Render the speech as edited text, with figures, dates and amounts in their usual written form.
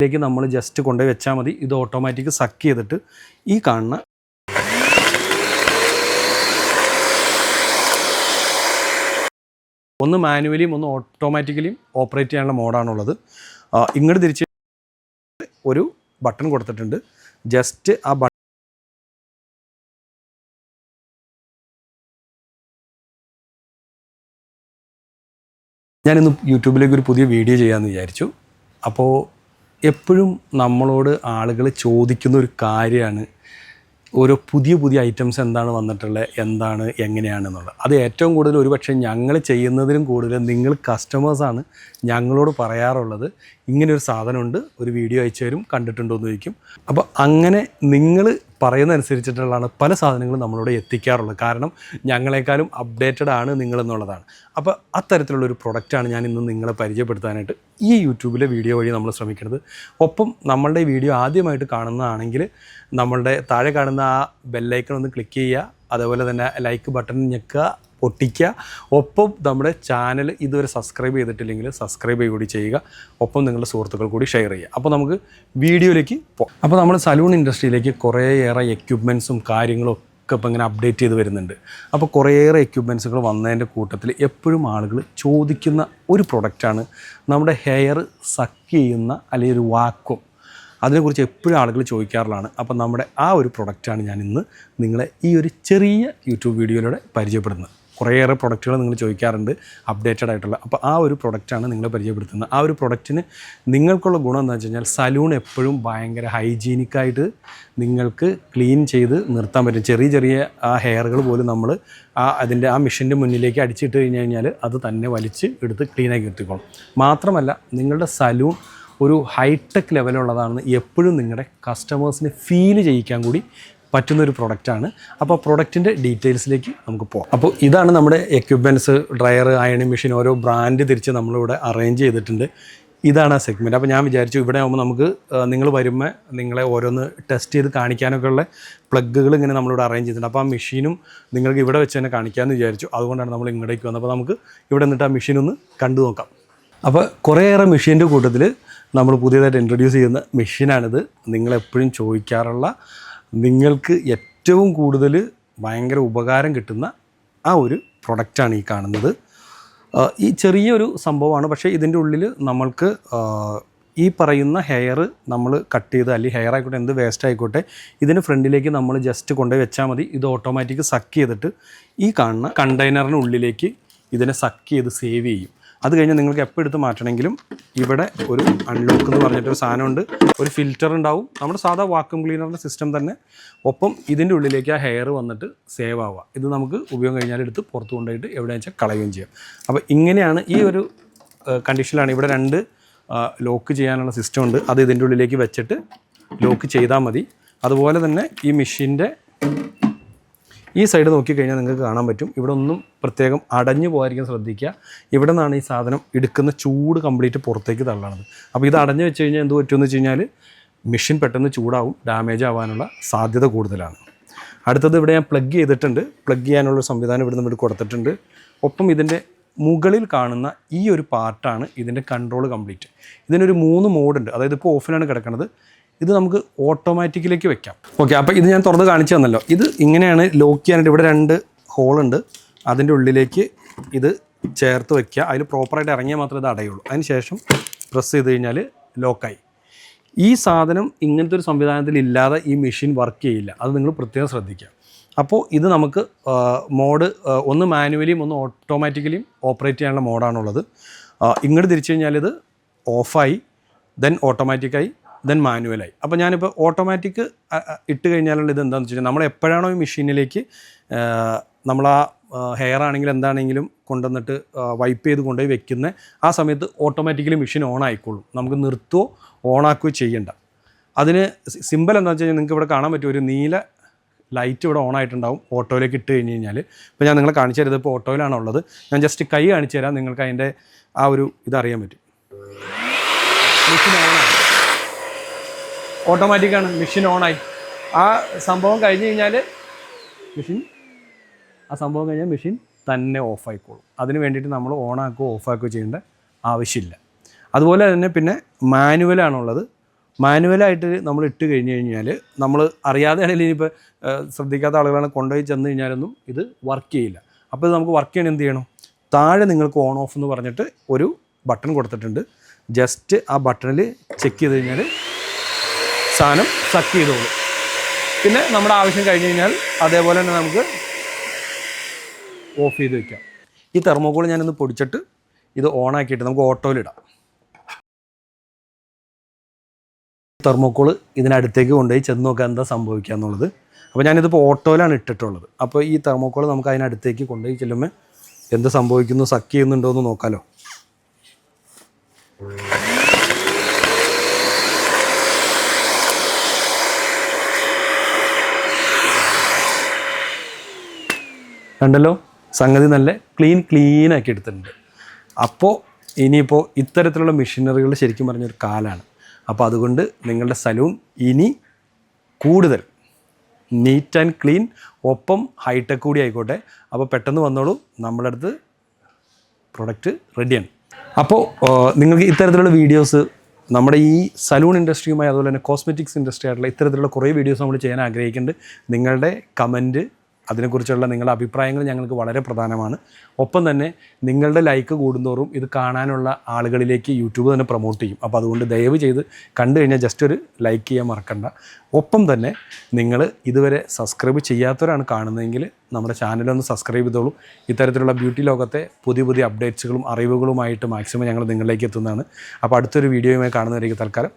ഇതിലേക്ക് നമ്മൾ ജസ്റ്റ് കൊണ്ടുപോയി വെച്ചാൽ മതി. ഇത് ഓട്ടോമാറ്റിക് സക്ക് ചെയ്തിട്ട് ഈ കാണുന്ന ഒന്ന് മാനുവലിയും ഒന്ന് ഓട്ടോമാറ്റിക്കലിയും ഓപ്പറേറ്റ് ചെയ്യാനുള്ള മോഡാണുള്ളത്. ഇങ്ങോട്ട് തിരിച്ച് ഒരു ബട്ടൺ കൊടുത്തിട്ടുണ്ട്. ജസ്റ്റ് ആ ബട്ടൺ ഞാനിന്ന് യൂട്യൂബിലേക്ക് ഒരു പുതിയ വീഡിയോ ചെയ്യാമെന്ന് വിചാരിച്ചു. അപ്പോൾ എപ്പോഴും നമ്മളോട് ആളുകൾ ചോദിക്കുന്ന ഒരു കാര്യമാണ് ഓരോ പുതിയ ഐറ്റംസ് എന്താണ് വന്നിട്ടുള്ളത്, എന്താണ് എങ്ങനെയാണെന്നുള്ളത്. അത് ഏറ്റവും കൂടുതൽ ഒരുപക്ഷെ ഞങ്ങൾ ചെയ്യുന്നതിലും കൂടുതൽ നിങ്ങൾ കസ്റ്റമേഴ്സാണ് ഞങ്ങളോട് പറയാറുള്ളത്. ഇങ്ങനെയൊരു സാധനമുണ്ട്, ഒരു വീഡിയോ അയച്ചു തരും, കണ്ടിട്ടുണ്ടോ എന്ന് ചോദിക്കും. അപ്പോൾ അങ്ങനെ നിങ്ങൾ പറയുന്നതനുസരിച്ചിട്ടുള്ളതാണ് പല സാധനങ്ങളും നമ്മളോട് എത്തിക്കാറുള്ളത്. കാരണം ഞങ്ങളെക്കാളും അപ്ഡേറ്റഡ് ആണ് നിങ്ങളെന്നുള്ളതാണ്. അപ്പോൾ അത്തരത്തിലുള്ളൊരു പ്രൊഡക്റ്റാണ് ഞാൻ ഇന്ന് നിങ്ങളെ പരിചയപ്പെടുത്താനായിട്ട് ഈ യൂട്യൂബിലെ വീഡിയോ വഴി നമ്മൾ ശ്രമിക്കുന്നത്. ഒപ്പം നമ്മളുടെ വീഡിയോ ആദ്യമായിട്ട് കാണുന്നതാണെങ്കിൽ നമ്മളുടെ താഴെ കാണുന്ന ആ ബെല്ലൈക്കൺ ഒന്ന് ക്ലിക്ക് ചെയ്യുക, അതേപോലെ തന്നെ ലൈക്ക് ബട്ടൺ ഞെക്കുക, പൊട്ടിക്കുക. ഒപ്പം നമ്മുടെ ചാനൽ ഇതുവരെ സബ്സ്ക്രൈബ് ചെയ്തിട്ടില്ലെങ്കിൽ സബ്സ്ക്രൈബ് കൂടി ചെയ്യുക. ഒപ്പം നിങ്ങളുടെ സുഹൃത്തുക്കൾ കൂടി ഷെയർ ചെയ്യുക. അപ്പോൾ നമുക്ക് വീഡിയോയിലേക്ക് പോകാം. അപ്പോൾ നമ്മൾ സലൂൺ ഇൻഡസ്ട്രിയിലേക്ക് കുറേയേറെ എക്യുപ്മെൻറ്റ്സും കാര്യങ്ങളും ഒക്കെ ഇപ്പോൾ ഇങ്ങനെ അപ്ഡേറ്റ് ചെയ്ത് വരുന്നുണ്ട്. അപ്പോൾ കുറേയേറെ എക്യുപ്മെൻറ്റ്സുകൾ വന്നതിൻ്റെ കൂട്ടത്തിൽ എപ്പോഴും ആളുകൾ ചോദിക്കുന്ന ഒരു പ്രൊഡക്റ്റാണ് നമ്മുടെ ഹെയർ സക്ക് ചെയ്യുന്ന അല്ലെങ്കിൽ ഒരു വാക്വം. അതിനെക്കുറിച്ച് എപ്പോഴും ആളുകൾ ചോദിക്കാറുള്ളതാണ്. അപ്പോൾ നമ്മുടെ ആ ഒരു പ്രൊഡക്റ്റാണ് ഞാൻ ഇന്ന് നിങ്ങളെ ഈ ഒരു ചെറിയ യൂട്യൂബ് വീഡിയോയിലൂടെ പരിചയപ്പെടുന്നത്. കുറേയേറെ പ്രൊഡക്റ്റുകൾ നിങ്ങൾ ചോദിക്കാറുണ്ട് അപ്ഡേറ്റഡ് ആയിട്ടുള്ള. അപ്പോൾ ആ ഒരു പ്രൊഡക്റ്റാണ് നിങ്ങളെ പരിചയപ്പെടുത്തുന്നത്. ആ ഒരു പ്രൊഡക്റ്റിന് നിങ്ങൾക്കുള്ള ഗുണം എന്താണെന്ന് വെച്ച് കഴിഞ്ഞാൽ സലൂൺ എപ്പോഴും ഭയങ്കര ഹൈജീനിക്കായിട്ട് നിങ്ങൾക്ക് ക്ലീൻ ചെയ്ത് നിർത്താൻ പറ്റും. ചെറിയ ആ ഹെയറുകൾ പോലും നമ്മൾ അതിൻ്റെ ആ മെഷീൻ്റെ മുന്നിലേക്ക് അടിച്ചിട്ട് കഴിഞ്ഞാൽ അത് തന്നെ വലിച്ച് എടുത്ത് ക്ലീനാക്കി നിർത്തിക്കോളും. മാത്രമല്ല നിങ്ങളുടെ സലൂൺ ഒരു ഹൈടെക് ലെവലുള്ളതാണെന്ന് എപ്പോഴും നിങ്ങളുടെ കസ്റ്റമേഴ്സിന് ഫീൽ ചെയ്യിക്കാൻ കൂടി പറ്റുന്നൊരു പ്രൊഡക്റ്റാണ്. അപ്പോൾ പ്രൊഡക്റ്റിൻ്റെ ഡീറ്റെയിൽസിലേക്ക് നമുക്ക് പോകാം. അപ്പോൾ ഇതാണ് നമ്മുടെ എക്യുപ്മെൻറ്റ്സ്, ഡ്രയർ, അയണിങ് മെഷീൻ, ഓരോ ബ്രാൻഡ് തിരിച്ച് നമ്മളിവിടെ അറേഞ്ച് ചെയ്തിട്ടുണ്ട്. ഇതാണ് ആ സെഗ്മെൻറ്റ്. അപ്പോൾ ഞാൻ വിചാരിച്ചു ഇവിടെ ആകുമ്പോൾ നമുക്ക് നിങ്ങൾ വരുമ്പോൾ നിങ്ങളെ ഓരോന്ന് ടെസ്റ്റ് ചെയ്ത് കാണിക്കാനൊക്കെ ഉള്ള പ്ലഗുകൾ ഇങ്ങനെ നമ്മളിവിടെ അറേഞ്ച് ചെയ്തിട്ടുണ്ട്. അപ്പോൾ ആ മെഷീനും നിങ്ങൾക്ക് ഇവിടെ വെച്ച് തന്നെ കാണിക്കാമെന്ന് വിചാരിച്ചു. അതുകൊണ്ടാണ് നമ്മൾ ഇങ്ങോട്ടേക്ക് വന്നത്. അപ്പോൾ നമുക്ക് ഇവിടെ നിന്നിട്ട് ആ മെഷീനൊന്ന് കണ്ടു നോക്കാം. അപ്പോൾ കുറേയേറെ മെഷീൻ്റെ കൂട്ടത്തിൽ നമ്മൾ പുതിയതായിട്ട് ഇൻട്രൊഡ്യൂസ് ചെയ്യുന്ന മെഷീനാണിത്. നിങ്ങളെപ്പോഴും ചോദിക്കാറുള്ള, നിങ്ങൾക്ക് ഏറ്റവും കൂടുതൽ ഭയങ്കര ഉപകാരം കിട്ടുന്ന ആ ഒരു പ്രൊഡക്റ്റാണ് ഈ കാണുന്നത്. ഈ ചെറിയൊരു സംഭവമാണ്, പക്ഷേ ഇതിൻ്റെ ഉള്ളിൽ നമ്മൾക്ക് ഈ പറയുന്ന ഹെയർ നമ്മൾ കട്ട് ചെയ്ത് അല്ലെങ്കിൽ ഹെയർ ആയിക്കോട്ടെ എന്ത് വേസ്റ്റ് ആയിക്കോട്ടെ ഇതിന് ഫ്രണ്ടിലേക്ക് നമ്മൾ ജസ്റ്റ് കൊണ്ടുപോയി വെച്ചാൽ മതി. ഇത് ഓട്ടോമാറ്റിക് സക്ക് ചെയ്തിട്ട് ഈ കാണുന്ന കണ്ടെയ്നറിനുള്ളിലേക്ക് ഇതിനെ സക്ക് ചെയ്ത് സേവ് ചെയ്യും. അത് കഴിഞ്ഞ് നിങ്ങൾക്ക് എപ്പോൾ എടുത്ത് മാറ്റണമെങ്കിലും ഇവിടെ ഒരു അൺലോക്ക് എന്ന് പറഞ്ഞിട്ടൊരു സാധനമുണ്ട്. ഒരു ഫിൽറ്റർ ഉണ്ടാവും, നമ്മുടെ സാധാ വാക്യൂം ക്ലീനറിൻ്റെ സിസ്റ്റം തന്നെ. ഒപ്പം ഇതിൻ്റെ ഉള്ളിലേക്ക് ആ ഹെയർ വന്നിട്ട് സേവ് ആവുക. ഇത് നമുക്ക് ഉപയോഗം കഴിഞ്ഞാൽ എടുത്ത് പുറത്ത് കൊണ്ടുപോയിട്ട് എവിടെയാണെന്ന് വെച്ചാൽ കളയുകയും ചെയ്യാം. അപ്പോൾ ഇങ്ങനെയാണ് ഈ ഒരു കണ്ടീഷനിലാണ്. ഇവിടെ 2 ലോക്ക് ചെയ്യാനുള്ള സിസ്റ്റം ഉണ്ട്. അത് ഇതിൻ്റെ ഉള്ളിലേക്ക് വെച്ചിട്ട് ലോക്ക് ചെയ്താൽ മതി. അതുപോലെ തന്നെ ഈ മെഷീൻ്റെ ഈ സൈഡ് നോക്കിക്കഴിഞ്ഞാൽ നിങ്ങൾക്ക് കാണാൻ പറ്റും, ഇവിടെ ഒന്നും പ്രത്യേകം അടഞ്ഞു പോകാതിരിക്കാൻ ശ്രദ്ധിക്കുക. ഇവിടെ നിന്നാണ് ഈ സാധനം എടുക്കുന്ന ചൂട് കംപ്ലീറ്റ് പുറത്തേക്ക് തള്ളണത്. അപ്പോൾ ഇത് അടഞ്ഞു വെച്ച് കഴിഞ്ഞാൽ എന്ത് പറ്റുമെന്ന് വെച്ച് കഴിഞ്ഞാൽ മെഷീൻ പെട്ടെന്ന് ചൂടാവും, ഡാമേജ് ആവാനുള്ള സാധ്യത കൂടുതലാണ്. അടുത്തത് ഇവിടെ ഞാൻ പ്ലഗ് ചെയ്തിട്ടുണ്ട്. പ്ലഗ് ചെയ്യാനുള്ള സംവിധാനം ഇവിടെ നമ്മൾ കൊടുത്തിട്ടുണ്ട്. ഒപ്പം ഇതിൻ്റെ മുകളിൽ കാണുന്ന ഈ ഒരു പാർട്ടാണ് ഇതിൻ്റെ കൺട്രോൾ കംപ്ലീറ്റ്. ഇതിനൊരു 3 മോഡുണ്ട്. അതായത് ഇപ്പോൾ ഓഫിലാണ് കിടക്കുന്നത്. ഇത് നമുക്ക് ഓട്ടോമാറ്റിക്കിലേക്ക് വെക്കാം. ഓക്കെ, അപ്പോൾ ഇത് ഞാൻ തുറന്ന് കാണിച്ചു തന്നല്ലോ. ഇത് ഇങ്ങനെയാണ് ലോക്ക് ചെയ്യാനായിട്ട്. ഇവിടെ 2 ഹോളുണ്ട്. അതിൻ്റെ ഉള്ളിലേക്ക് ഇത് ചേർത്ത് വയ്ക്കുക. അതിൽ പ്രോപ്പറായിട്ട് ഇറങ്ങിയാൽ മാത്രമേ ഇത് അടയുള്ളൂ. അതിന് ശേഷം പ്രസ് ചെയ്ത് കഴിഞ്ഞാൽ ലോക്കായി. ഈ സാധനം ഇങ്ങനത്തെ ഒരു സംവിധാനത്തിൽ ഇല്ലാതെ ഈ മെഷീൻ വർക്ക് ചെയ്യില്ല. അത് നിങ്ങൾ പ്രത്യേകം ശ്രദ്ധിക്കുക. അപ്പോൾ ഇത് നമുക്ക് മോഡ് ഒന്ന് മാനുവലിയും ഒന്ന് ഓട്ടോമാറ്റിക്കലിയും ഓപ്പറേറ്റ് ചെയ്യാനുള്ള മോഡാണുള്ളത്. ഇങ്ങോട്ട് തിരിച്ചു കഴിഞ്ഞാൽ ഇത് ഓഫായി, ദെൻ ഓട്ടോമാറ്റിക്കായി, ദെൻ മാനുവലായി. അപ്പോൾ ഞാനിപ്പോൾ ഓട്ടോമാറ്റിക് ഇട്ട് കഴിഞ്ഞാലുള്ള ഇത് എന്താണെന്ന് വെച്ച് കഴിഞ്ഞാൽ നമ്മൾ എപ്പോഴാണോ ഈ മെഷീനിലേക്ക് നമ്മൾ ആ ഹെയർ ആണെങ്കിലും എന്താണെങ്കിലും കൊണ്ടുവന്നിട്ട് വൈപ്പ് ചെയ്ത് കൊണ്ടുപോയി വെക്കുന്ന ആ സമയത്ത് ഓട്ടോമാറ്റിക്കലി മെഷീൻ ഓൺ ആയിക്കോളും. നമുക്ക് നിർത്തുകയോ ഓണാക്കുകയോ ചെയ്യണ്ട. അതിന് സിമ്പിൾ എന്താണെന്ന് വെച്ച് കഴിഞ്ഞാൽ നിങ്ങൾക്ക് ഇവിടെ കാണാൻ പറ്റും, ഒരു നീല ലൈറ്റ് ഇവിടെ ഓൺ ആയിട്ടുണ്ടാവും ഓട്ടോയിലേക്ക് ഇട്ട് കഴിഞ്ഞ് കഴിഞ്ഞാൽ. ഇപ്പോൾ ഞാൻ നിങ്ങളെ കാണിച്ചു തരുന്നത് ഇപ്പോൾ ഓട്ടോയിലാണ് ഉള്ളത്. ഞാൻ ജസ്റ്റ് കൈ കാണിച്ചു തരാം, നിങ്ങൾക്ക് അതിൻ്റെ ആ ഒരു ഇതറിയാൻ പറ്റും. മെഷീൻ ഓണായി, ഓട്ടോമാറ്റിക്കാണ്, മെഷീൻ ഓണായി. ആ സംഭവം കഴിഞ്ഞ് കഴിഞ്ഞാൽ മെഷീൻ തന്നെ ഓഫായിക്കോളും. അതിന് വേണ്ടിയിട്ട് നമ്മൾ ഓണാക്കുകയോ ഓഫാക്കുകയോ ചെയ്യേണ്ട ആവശ്യമില്ല. അതുപോലെ തന്നെ പിന്നെ മാനുവലാണുള്ളത്. മാനുവലായിട്ട് നമ്മൾ ഇട്ട് കഴിഞ്ഞ് കഴിഞ്ഞാൽ നമ്മൾ അറിയാതെ ആണെങ്കിൽ ഇനിയിപ്പോൾ ശ്രദ്ധിക്കാത്ത ആളുകളാണ് കൊണ്ടുപോയി ചെന്ന് കഴിഞ്ഞാലൊന്നും ഇത് വർക്ക് ചെയ്യില്ല. അപ്പോൾ ഇത് നമുക്ക് വർക്ക് ചെയ്യണം എന്ത് ചെയ്യണം? താഴെ നിങ്ങൾക്ക് ഓൺ ഓഫ് എന്ന് പറഞ്ഞിട്ട് ഒരു ബട്ടൺ കൊടുത്തിട്ടുണ്ട്. ജസ്റ്റ് ആ ബട്ടണിൽ ചെക്ക് ചെയ്ത് കഴിഞ്ഞാൽ സാധനം സക്ക് ചെയ്തോളൂ. പിന്നെ നമ്മുടെ ആവശ്യം കഴിഞ്ഞ് കഴിഞ്ഞാൽ അതേപോലെ തന്നെ നമുക്ക് ഓഫ് ചെയ്ത് വെക്കാം. ഈ തെർമോക്കോൾ ഞാനൊന്ന് പൊടിച്ചിട്ട് ഇത് ഓണാക്കിയിട്ട് നമുക്ക് ഓട്ടോയിലിടാം. തെർമോക്കോൾ ഇതിനടുത്തേക്ക് കൊണ്ടുപോയി ചെന്ന് നോക്കാൻ എന്താ സംഭവിക്കുക എന്നുള്ളത്. അപ്പോൾ ഞാനിതിപ്പോൾ ഓട്ടോയിലാണ് ഇട്ടിട്ടുള്ളത്. അപ്പോൾ ഈ തെർമോക്കോൾ നമുക്ക് അതിനടുത്തേക്ക് കൊണ്ടുപോയി ചെല്ലുമ്പോൾ എന്ത് സംഭവിക്കുന്നു, സക്ക് ചെയ്യുന്നുണ്ടോ എന്ന് നോക്കാമല്ലോ. കണ്ടല്ലോ, സംഗതി നല്ല ക്ലീനാക്കി എടുത്തിട്ടുണ്ട്. അപ്പോൾ ഇനിയിപ്പോൾ ഇത്തരത്തിലുള്ള മെഷീനറികൾ ശരിക്കും പറഞ്ഞൊരു കാലമാണ്. അപ്പോൾ അതുകൊണ്ട് നിങ്ങളുടെ സലൂൺ ഇനി കൂടുതൽ നീറ്റ് ആൻഡ് ക്ലീൻ, ഒപ്പം ഹൈടെക് കൂടി ആയിക്കോട്ടെ. അപ്പോൾ പെട്ടെന്ന് വന്നോളൂ, നമ്മുടെ അടുത്ത് പ്രൊഡക്റ്റ് റെഡിയാണ്. അപ്പോൾ നിങ്ങൾക്ക് ഇത്തരത്തിലുള്ള വീഡിയോസ് നമ്മുടെ ഈ സലൂൺ ഇൻഡസ്ട്രിയുമായി അതുപോലെ തന്നെ കോസ്മെറ്റിക്സ് ഇൻഡസ്ട്രി ആയിട്ടുള്ള ഇത്തരത്തിലുള്ള കുറേ വീഡിയോസ് നമ്മൾ ചെയ്യാൻ ആഗ്രഹിക്കുന്നുണ്ട്. നിങ്ങളുടെ കമൻറ്റ്, അതിനെക്കുറിച്ചുള്ള നിങ്ങളുടെ അഭിപ്രായങ്ങൾ ഞങ്ങൾക്ക് വളരെ പ്രധാനമാണ്. ഒപ്പം തന്നെ നിങ്ങളുടെ ലൈക്ക് കൂടുന്തോറും ഇത് കാണാനുള്ള ആളുകളിലേക്ക് യൂട്യൂബ് തന്നെ പ്രൊമോട്ട് ചെയ്യും. അപ്പോൾ അതുകൊണ്ട് ദയവ് ചെയ്ത് കണ്ടു കഴിഞ്ഞാൽ ജസ്റ്റ് ഒരു ലൈക്ക് ചെയ്യാൻ മറക്കണ്ട. ഒപ്പം തന്നെ നിങ്ങൾ ഇതുവരെ സബ്സ്ക്രൈബ് ചെയ്യാത്തവരാണ് കാണുന്നതെങ്കിൽ നമ്മുടെ ചാനലൊന്ന് സബ്സ്ക്രൈബ് ചെയ്തോളൂ. ഇത്തരത്തിലുള്ള ബ്യൂട്ടി ലോകത്തെ പുതിയ അപ്ഡേറ്റ്സുകളും അറിവുകളുമായിട്ട് മാക്സിമം ഞങ്ങൾ നിങ്ങളിലേക്ക് എത്തുന്നതാണ്. അപ്പോൾ അടുത്തൊരു വീഡിയോയുമായി കാണുന്നവരേക്ക് തൽക്കാലം